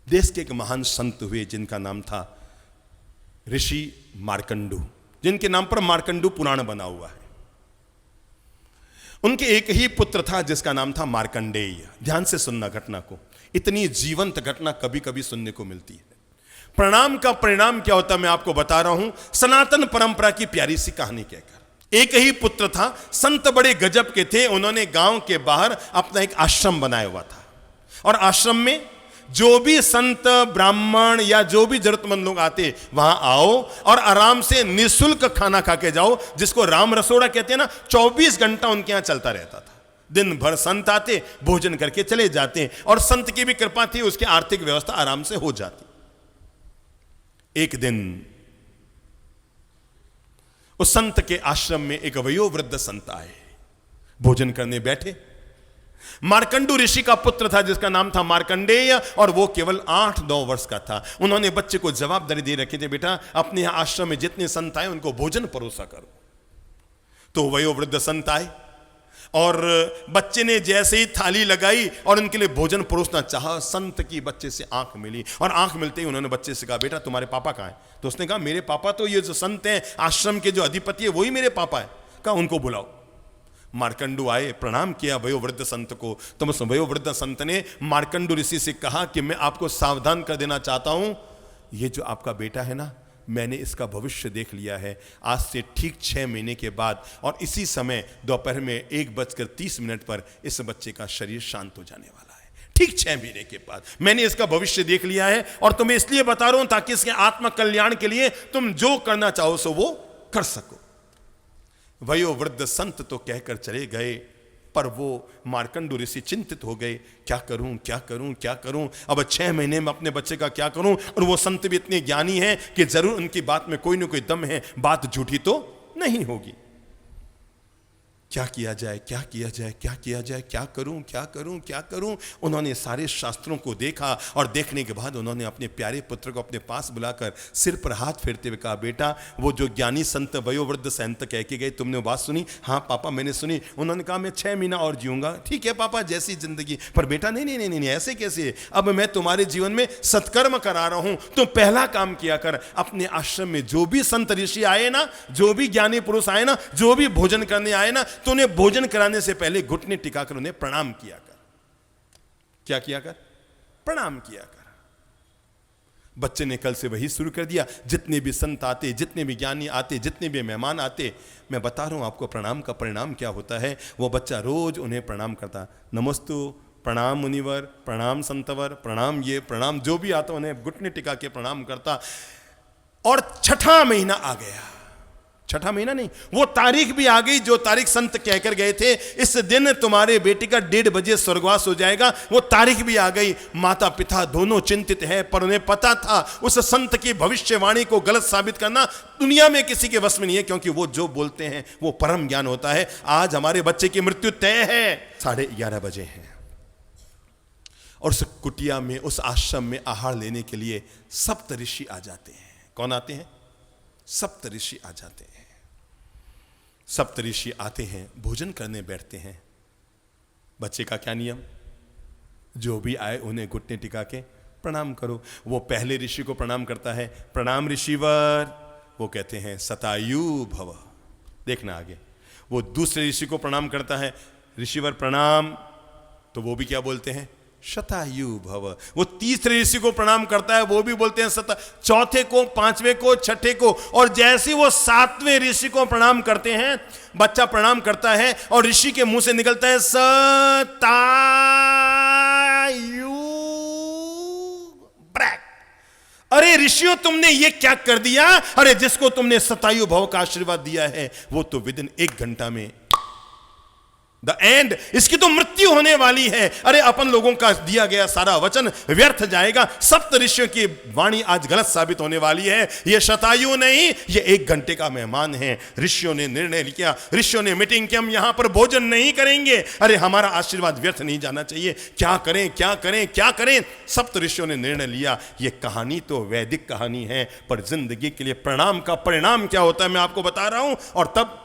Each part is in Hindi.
देश के एक महान संत हुए जिनका नाम था ऋषि मार्कंडू, जिनके नाम पर मार्कंडू पुराण बना हुआ है। उनके एक ही पुत्र था जिसका नाम था मार्कंडेय। ध्यान से सुनना घटना को, इतनी जीवंत घटना कभी कभी सुनने को मिलती है। प्रणाम का परिणाम क्या होता है मैं आपको बता रहा हूं, सनातन परंपरा की प्यारी सी कहानी कहकर। एक ही पुत्र था, संत बड़े गजब के थे। उन्होंने गांव के बाहर अपना एक आश्रम बनाया हुआ था, और आश्रम में जो भी संत ब्राह्मण या जो भी जरूरतमंद लोग आते वहां आओ और आराम से निःशुल्क खाना खा के जाओ, जिसको राम रसोड़ा कहते हैं ना। 24 घंटा उनके यहां चलता रहता था। दिन भर संत आते, भोजन करके चले जाते, और संत की भी कृपा थी, उसकी आर्थिक व्यवस्था आराम से हो जाती। एक दिन उस संत के आश्रम में एक वयोवृद्ध संत आए, भोजन करने बैठे। मार्कंडू ऋषि का पुत्र था जिसका नाम था मार्कंडेय, और वो केवल 8-9 वर्ष का था। उन्होंने बच्चे को जवाबदारी दे रखी थी, बेटा अपने यहां आश्रम में जितने संत आए उनको भोजन परोसा करो। तो वयोवृद्ध संत आए और बच्चे ने जैसे ही थाली लगाई और उनके लिए भोजन परोसना चाहा, संत की बच्चे से आंख मिली, और आंख मिलते ही उन्होंने बच्चे से कहा, बेटा तुम्हारे पापा कहां हैं? तो उसने कहा, मेरे पापा तो ये जो संत हैं आश्रम के जो अधिपति है वही मेरे पापा है। कहा उनको बुलाओ। मार्कंडू आए, प्रणाम किया वयोवृद्ध संत को। तो उस वयोवृद्ध संत ने मार्कंडू ऋषि से कहा कि मैं आपको सावधान कर देना चाहता हूं, ये जो आपका बेटा है ना, मैंने इसका भविष्य देख लिया है। आज से ठीक 6 महीने के बाद और इसी समय दोपहर में 1:30 पर इस बच्चे का शरीर शांत हो जाने वाला है। ठीक 6 महीने के बाद मैंने इसका भविष्य देख लिया है, और तुम्हें इसलिए बता रहा हूं ताकि इसके आत्म कल्याण के लिए तुम जो करना चाहो सो वो कर सको। वयोवृद्ध संत तो कहकर चले गए, पर वो मार्कंडू ऋषि चिंतित हो गए, क्या करूं क्या करूं क्या करूं, अब 6 महीने में अपने बच्चे का क्या करूं। और वो संत भी इतने ज्ञानी हैं कि जरूर उनकी बात में कोई ना कोई दम है, बात झूठी तो नहीं होगी। क्या किया जाए क्या किया जाए क्या किया जाए, क्या करूं क्या करूं क्या करूं। उन्होंने सारे शास्त्रों को देखा, और देखने के बाद उन्होंने अपने प्यारे पुत्र को अपने पास बुलाकर सिर पर हाथ फेरते हुए कहा, बेटा वो जो ज्ञानी संत वयोवृद्ध संत कह के गए, तुमने बात सुनी? हाँ पापा मैंने सुनी। उन्होंने कहा मैं 6 महीना और जीऊंगा। ठीक है पापा, जैसी जिंदगी। पर बेटा नहीं नहीं नहीं नहीं, ऐसे कैसे? अब मैं तुम्हारे जीवन में सत्कर्म करा रहा हूं, तुम पहला काम किया कर, अपने आश्रम में जो भी संत ऋषि आए ना, जो भी ज्ञानी पुरुष आए ना, जो भी भोजन करने आए ना, तो उन्हें भोजन कराने से पहले घुटने टिकाकर उन्हें प्रणाम किया कर। क्या किया कर? प्रणाम किया कर। बच्चे ने कल से वही शुरू कर दिया। जितने भी संत आते, जितने भी ज्ञानी आते, जितने भी मेहमान आते, मैं बता रहा हूं आपको प्रणाम का परिणाम क्या होता है। वो बच्चा रोज उन्हें प्रणाम करता, नमस्तु, प्रणाम मुनिवर, प्रणाम संतवर, प्रणाम ये प्रणाम, जो भी आता उन्हें घुटने टिका के प्रणाम करता। और 6ठा महीना आ गया। 6ठा महीना नहीं, वो तारीख भी आ गई जो तारीख संत कहकर गए थे, इस दिन तुम्हारे बेटे का 1:30 बजे स्वर्गवास हो जाएगा। वो तारीख भी आ गई। माता पिता दोनों चिंतित हैं, पर उन्हें पता था उस संत की भविष्यवाणी को गलत साबित करना दुनिया में किसी के वश में नहीं है, क्योंकि वो जो बोलते हैं वो परम ज्ञान होता है। आज हमारे बच्चे की मृत्यु तय है, 11:30 बजे है, और उस कुटिया में, उस आश्रम में आहार लेने के लिए सप्त ऋषि आ जाते हैं। कौन आते हैं? सप्त ऋषि आ जाते हैं। सप्त ऋषि आते हैं, भोजन करने बैठते हैं। बच्चे का क्या नियम? जो भी आए उन्हें घुटने टिका के प्रणाम करो। वो पहले ऋषि को प्रणाम करता है, प्रणाम ऋषिवर। वो कहते हैं शतायु भव। देखना आगे। वो दूसरे ऋषि को प्रणाम करता है, ऋषिवर प्रणाम। तो वो भी क्या बोलते हैं? शतायु भव। वो तीसरे ऋषि को प्रणाम करता है, वो भी बोलते हैं सता। चौथे को, 5वें को, 6ठे को, और जैसे वो 7वें ऋषि को प्रणाम करते हैं, बच्चा प्रणाम करता है और ऋषि के मुंह से निकलता है शतायु ब्रैक। अरे ऋषियों तुमने ये क्या कर दिया? अरे जिसको तुमने शतायु भव का आशीर्वाद दिया है वो तो विदिन 1 घंटा में द एंड, इसकी तो मृत्यु होने वाली है। अरे अपन लोगों का दिया गया सारा वचन व्यर्थ जाएगा। सप्त ऋषियों की वाणी आज गलत साबित होने वाली है। ये शतायु नहीं, ये 1 घंटे का मेहमान है। ऋषियों ने निर्णय लिया, ऋषियों ने मीटिंग की, हम यहां पर भोजन नहीं करेंगे। अरे हमारा आशीर्वाद व्यर्थ नहीं जाना चाहिए। क्या करें क्या करें क्या करें? सप्त ऋषियों ने निर्णय लिया। ये कहानी तो वैदिक कहानी है, पर जिंदगी के लिए प्रणाम का परिणाम क्या होता है मैं आपको बता रहा हूं। और तब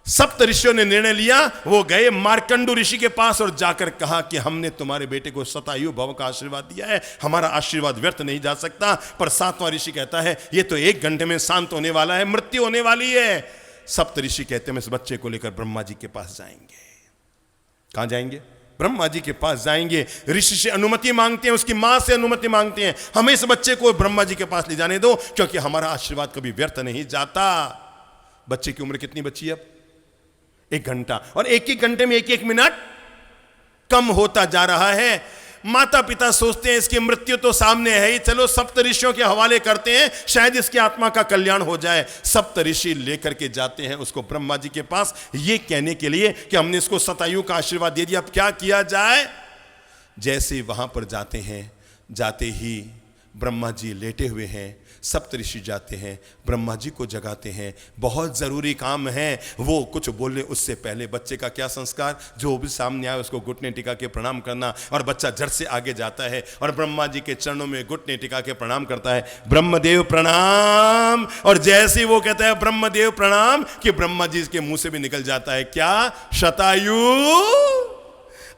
सप्त ऋषियों ने निर्णय लिया, वो गए मार्कंडू ऋषि के पास और जाकर कहा कि हमने तुम्हारे बेटे को शतायु भव का आशीर्वाद दिया है, हमारा आशीर्वाद व्यर्थ नहीं जा सकता। पर सातवां ऋषि कहता है ये तो 1 घंटे में शांत होने वाला है, मृत्यु होने वाली है। सप्त ऋषि कहते हैं इस बच्चे को लेकर ब्रह्मा जी के पास जाएंगे। कहां जाएंगे? ब्रह्मा जी के पास जाएंगे। ऋषि से अनुमति मांगते हैं, उसकी मां से अनुमति मांगते हैं, हमें इस बच्चे को ब्रह्मा जी के पास ले जाने दो, क्योंकि हमारा आशीर्वाद कभी व्यर्थ नहीं जाता। बच्चे की उम्र कितनी बची अब? 1 घंटा, और 1-1 घंटे में 1-1 मिनट कम होता जा रहा है। माता पिता सोचते हैं इसकी मृत्यु तो सामने है ही, चलो सप्त ऋषियों के हवाले करते हैं, शायद इसकी आत्मा का कल्याण हो जाए। सप्त ऋषि लेकर के जाते हैं उसको ब्रह्मा जी के पास, ये कहने के लिए कि हमने इसको शतायु का आशीर्वाद दे दिया, अब क्या किया जाए। जैसे वहां पर जाते हैं, जाते ही ब्रह्मा जी लेटे हुए हैं, सप्त ऋषि जाते हैं, ब्रह्मा जी को जगाते हैं, बहुत जरूरी काम है। वो कुछ बोले उससे पहले बच्चे का क्या संस्कार, जो भी सामने आए उसको घुटने टिका के प्रणाम करना, और बच्चा झट से आगे जाता है और ब्रह्मा जी के चरणों में घुटने टिका के प्रणाम करता है, ब्रह्मदेव प्रणाम। और जैसे वो कहता है ब्रह्मदेव प्रणाम कि ब्रह्मा जी के मुंह से भी निकल जाता है क्या, शतायु।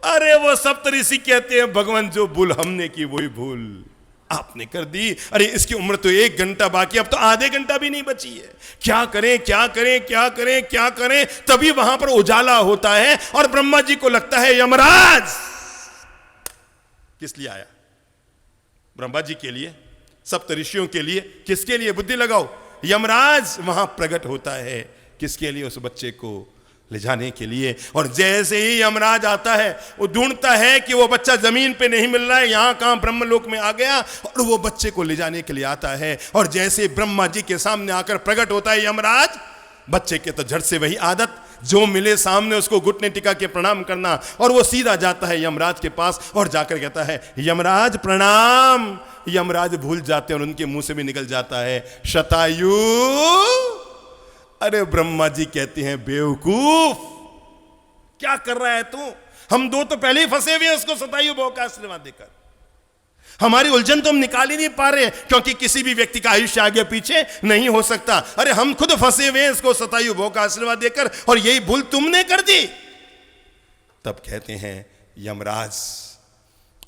अरे वो सप्त ऋषि कहते हैं भगवान जो भूल हमने की वही भूल आपने कर दी। अरे इसकी उम्र तो 1 घंटा बाकी, अब तो आधे घंटा भी नहीं बची है, क्या करें क्या करें क्या करें क्या करें। तभी वहां पर उजाला होता है और ब्रह्मा जी को लगता है यमराज किस लिए आया, ब्रह्मा जी के लिए, सप्त ऋषियों के लिए, किसके लिए, बुद्धि लगाओ। यमराज वहां प्रकट होता है, किसके लिए, उस बच्चे को ले जाने के लिए। और जैसे ही यमराज आता है वो ढूंढता है कि वो बच्चा जमीन पे नहीं मिल रहा है, यहां कहां ब्रह्मलोक में आ गया, और वो बच्चे को ले जाने के लिए आता है। और जैसे ब्रह्मा जी के सामने आकर प्रकट होता है यमराज, बच्चे के तो झट से वही आदत, जो मिले सामने उसको घुटने टिका के प्रणाम करना, और वो सीधा जाता है यमराज के पास और जाकर कहता है यमराज प्रणाम। यमराज भूल जाते हैं और उनके मुंह से भी निकल जाता है शतायु। अरे ब्रह्मा जी कहते हैं बेवकूफ क्या कर रहा है तू, हम दो तो पहले ही फंसे हुए हैं उसको शतायु भव का आशीर्वाद देकर, हमारी उलझन तो हम निकाल ही नहीं पा रहे, क्योंकि किसी भी व्यक्ति का आयुष्य आगे पीछे नहीं हो सकता। अरे हम खुद फंसे हुए हैं इसको शतायु भव का आशीर्वाद देकर, और यही भूल तुमने कर दी। तब कहते हैं यमराज,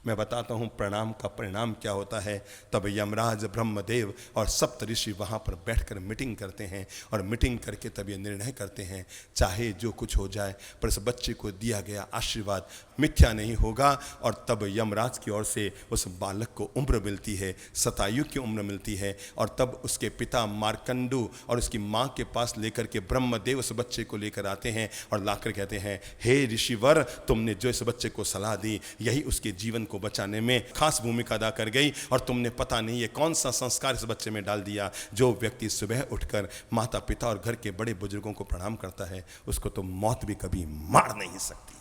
मैं बताता हूं प्रणाम का परिणाम क्या होता है। तब यमराज, ब्रह्मदेव और सप्त ऋषि वहां पर बैठकर मीटिंग करते हैं, और मीटिंग करके तब ये निर्णय करते हैं चाहे जो कुछ हो जाए पर इस बच्चे को दिया गया आशीर्वाद मिथ्या नहीं होगा। और तब यमराज की ओर से उस बालक को उम्र मिलती है, शतायु की उम्र मिलती है। और तब उसके पिता मार्कंडू और उसकी माँ के पास लेकर के ब्रह्मदेव उस बच्चे को लेकर आते हैं और लाकर कहते हैं हे ऋषिवर, तुमने जो इस बच्चे को सलाह दी यही उसके जीवन को बचाने में खास भूमिका अदा कर गई, और तुमने पता नहीं ये कौन सा संस्कार इस बच्चे में डाल दिया। जो व्यक्ति सुबह उठकर माता पिता और घर के बड़े बुजुर्गों को प्रणाम करता है उसको तो मौत भी कभी मार नहीं सकती।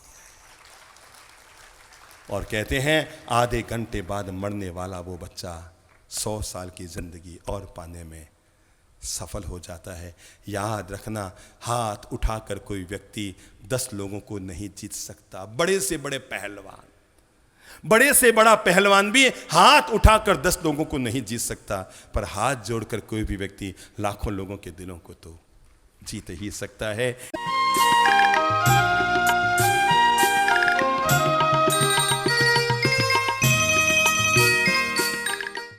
और कहते हैं आधे घंटे बाद मरने वाला वो बच्चा 100 साल की जिंदगी और पाने में सफल हो जाता है। याद रखना, हाथ उठाकर कोई व्यक्ति 10 लोगों को नहीं जीत सकता। बड़े से बड़े पहलवान, बड़े से बड़ा पहलवान भी हाथ उठाकर 10 लोगों को नहीं जीत सकता, पर हाथ जोड़कर कोई भी व्यक्ति लाखों लोगों के दिलों को तो जीत ही सकता है।